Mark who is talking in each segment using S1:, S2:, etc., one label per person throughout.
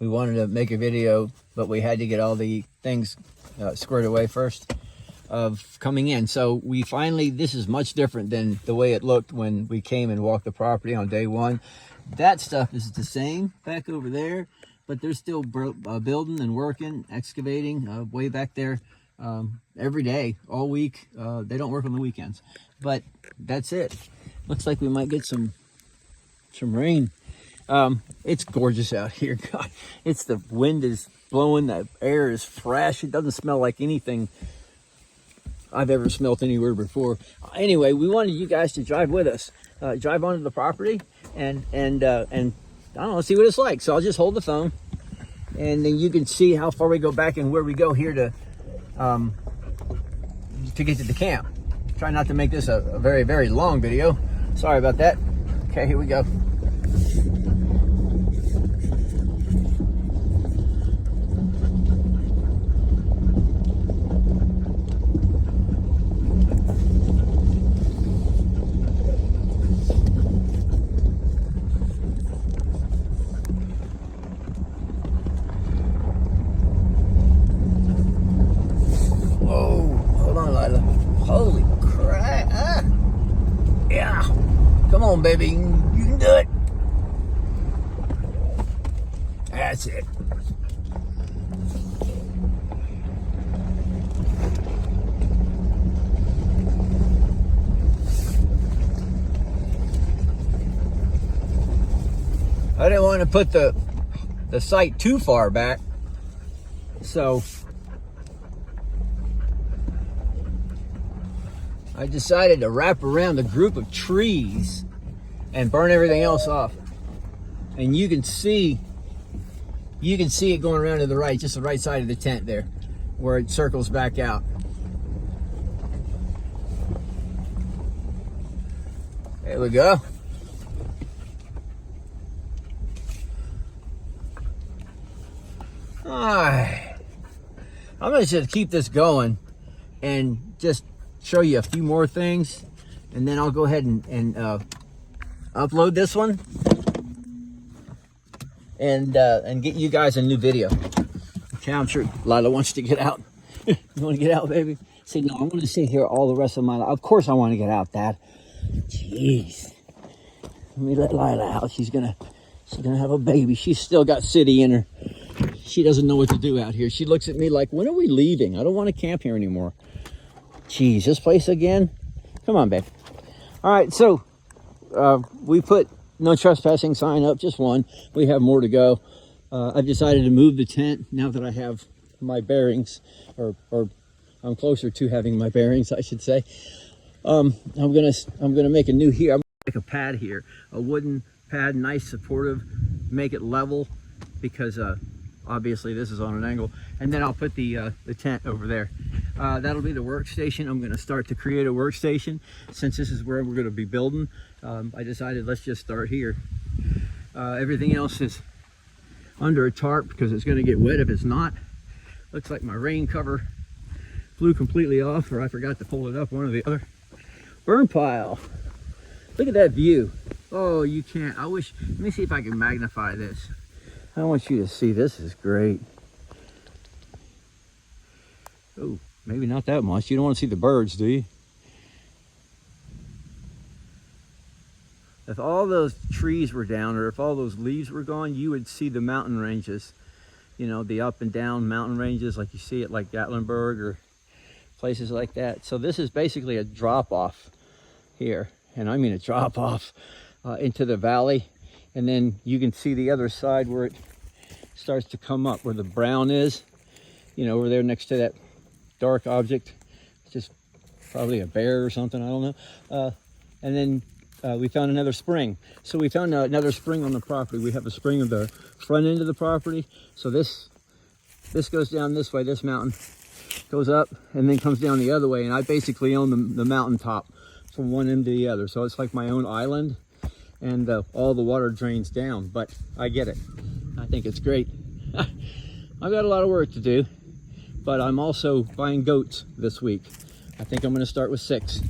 S1: we wanted to make a video, but we had to get all the things squared away first of coming in. So we finally, this is much different than the way it looked when we came and walked the property on day one. That stuff is the same back over there, but they're still building and working, excavating way back there every day, all week. They don't work on the weekends, but that's it. Looks like we might get some rain. It's gorgeous out here. God, the wind is blowing, the air is fresh. It doesn't smell like anything I've ever smelled anywhere before. Anyway, we wanted you guys to drive with us, drive onto the property and I don't know, see what it's like. So I'll just hold the phone, and then you can see how far we go back and where we go here to get to the camp. Try not to make this a very, very long video. Sorry about that. Okay, here we go. Holy crap. Ah. Yeah. Come on, baby. You can do it. That's it. I didn't want to put the site too far back, so I decided to wrap around a group of trees and burn everything else off. And you can see it going around to the right, just the right side of the tent there, where it circles back out. There we go. All right. I'm gonna just keep this going and just show you a few more things, and then I'll go ahead and upload this one and get you guys a new video. Okay, I'm sure Lila wants to get out. You want to get out, baby? Say, no, I'm going to stay here all the rest of my life. Of course I want to get out, Dad. Jeez. Let me let Lila out. She's gonna have a baby. She's still got city in her. She doesn't know what to do out here. She looks at me like, when are we leaving? I don't want to camp here anymore. Jeez, this place again? Come on, babe. All right, so we put no trespassing sign up, just one. We have more to go. I've decided to move the tent now that I have my bearings, or I'm closer to having my bearings, I should say. I'm gonna make a new here. I'm gonna make a pad here, a wooden pad, nice, supportive, make it level, because obviously this is on an angle, and then I'll put the tent over there. That'll be the workstation. I'm going to start to create a workstation. Since this is where we're going to be building, I decided let's just start here. Everything else is under a tarp because it's going to get wet if it's not. Looks like my rain cover flew completely off, or I forgot to pull it up, one or the other. Burn pile. Look at that view. Oh, you can't. I wish, let me see if I can magnify this. I want you to see, this is great. Oh, maybe not that much. You don't want to see the birds, do you? If all those trees were down, or if all those leaves were gone, you would see the mountain ranges. You know, the up and down mountain ranges like you see at like Gatlinburg or places like that. So this is basically a drop off here. And I mean a drop off into the valley. And then you can see the other side where it starts to come up, where the brown is, you know, over there next to that dark object. It's just probably a bear or something, I don't know. And then we found another spring. So we found another spring on the property. We have a spring of the front end of the property. So this goes down this way, this mountain goes up and then comes down the other way. And I basically own the mountaintop from one end to the other. So it's like my own island. And all the water drains down, but I get it. I think it's great. I've got a lot of work to do, but I'm also buying goats this week. I think I'm gonna start with 6.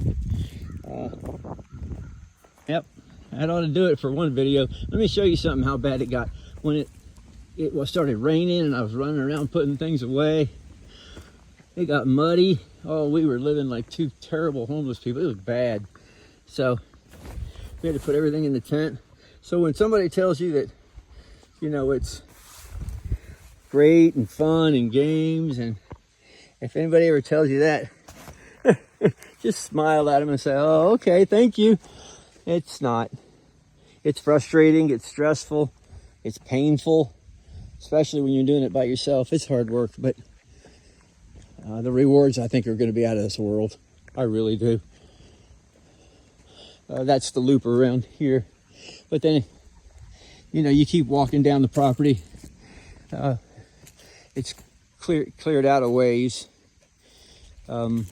S1: Yep, that ought to do it for one video. Let me show you something, how bad it got. When it started raining and I was running around putting things away. It got muddy. Oh, we were living like two terrible homeless people. It was bad. So we had to put everything in the tent. So when somebody tells you that, you know, it's great and fun and games, and if anybody ever tells you that, just smile at them and say, oh, okay, thank you. It's not. It's frustrating, it's stressful, it's painful, especially when you're doing it by yourself. It's hard work, but the rewards, I think, are going to be out of this world. I really do. That's the loop around here. But then, you know, you keep walking down the property. It's cleared out a ways. I don't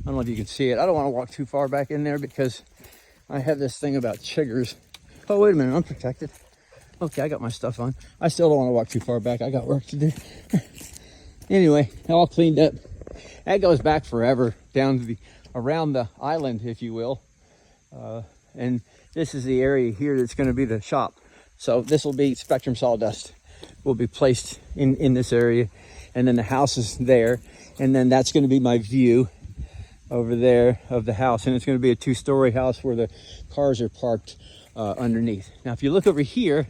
S1: know if you can see it. I don't want to walk too far back in there because I have this thing about chiggers. Oh, wait a minute, I'm protected. Okay, I got my stuff on. I still don't want to walk too far back. I got work to do. Anyway, all cleaned up. That goes back forever, down to around the island, if you will. And this is the area here that's going to be the shop. So this will be Spectrum Sawdust. Will be placed in this area. And then the house is there. And then that's going to be my view over there of the house. And it's going to be a 2-story house where the cars are parked underneath. Now, if you look over here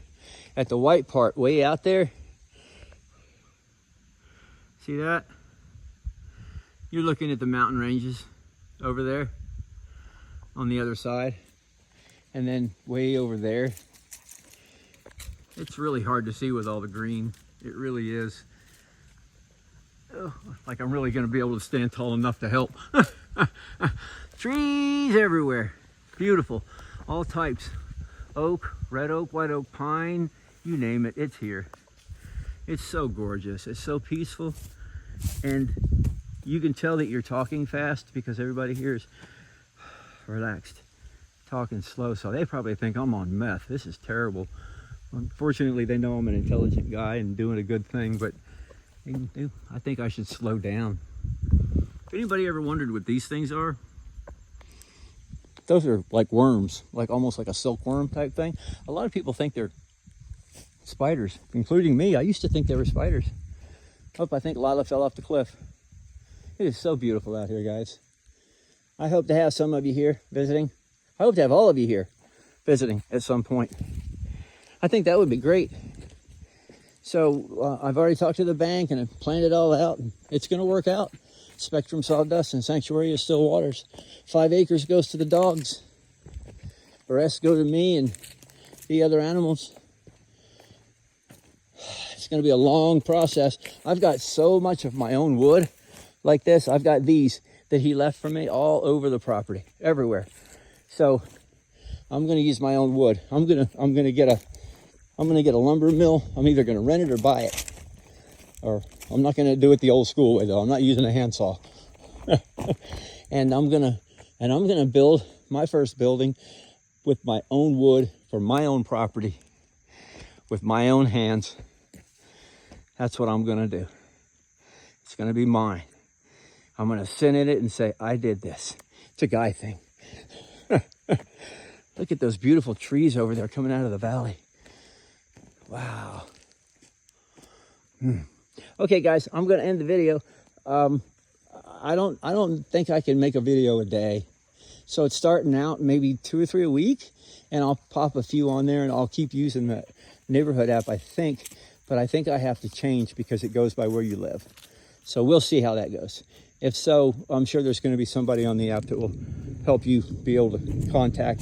S1: at the white part way out there, see that? You're looking at the mountain ranges over there on the other side. And then way over there, it's really hard to see with all the green. It really is. Oh, like I'm really going to be able to stand tall enough to help. Trees everywhere. Beautiful. All types. Oak, red oak, white oak, pine, you name it, it's here. It's so gorgeous. It's so peaceful. And you can tell that you're talking fast because everybody here is relaxed, talking slow. So they probably think I'm on meth. This is terrible. Unfortunately, they know I'm an intelligent guy and doing a good thing, but I think I should slow down. If anybody ever wondered what these things are, those are like worms, like almost like a silkworm type thing. A lot of people think they're spiders, including me. I used to think they were spiders. Oh, I think Lila fell off the cliff. It is so beautiful out here, guys. I hope to have some of you here visiting. I hope to have all of you here visiting at some point. I think that would be great. So I've already talked to the bank and I've planned it all out. And it's going to work out. Spectrum Sawdust and Sanctuary of Still Waters. 5 acres goes to the dogs. The rest go to me and the other animals. It's going to be a long process. I've got so much of my own wood like this. I've got these that he left for me all over the property, everywhere. So I'm going to use my own wood. I'm going to get a lumber mill. I'm either going to rent it or buy it. Or I'm not going to do it the old school way though. I'm not using a handsaw. And I'm going to build my first building with my own wood for my own property with my own hands. That's what I'm going to do. It's going to be mine. I'm going to sit in it and say, I did this. It's a guy thing. Look at those beautiful trees over there coming out of the valley. Wow. Okay, guys, I'm going to end the video. I don't think I can make a video a day. So it's starting out maybe 2 or 3 a week, and I'll pop a few on there, and I'll keep using the neighborhood app, I think. But I think I have to change because it goes by where you live. So we'll see how that goes. If so, I'm sure there's going to be somebody on the app that will help you be able to contact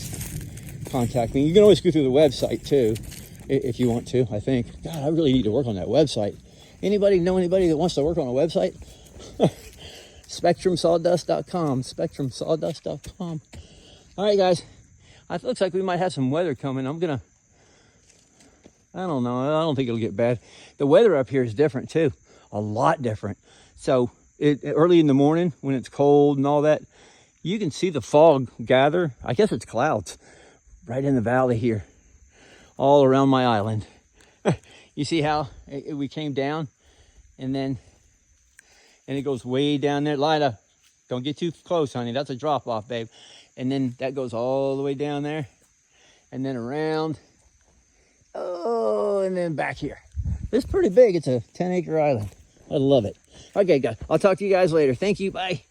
S1: me. You can always go through the website too, if you want to, I think. God, I really need to work on that website. Anybody know anybody that wants to work on a website? SpectrumSawdust.com. SpectrumSawdust.com. All right, guys. It looks like we might have some weather coming. I don't know. I don't think it'll get bad. The weather up here is different too. A lot different. So early in the morning when it's cold and all that, you can see the fog gather. I guess it's clouds right in the valley here, all around my island. You see how we came down and it goes way down there. Lila, don't get too close, honey. That's a drop off, babe. And then that goes all the way down there and then around. Oh, and then back here. It's pretty big. It's a 10-acre island. I love it. Okay, guys. I'll talk to you guys later. Thank you. Bye.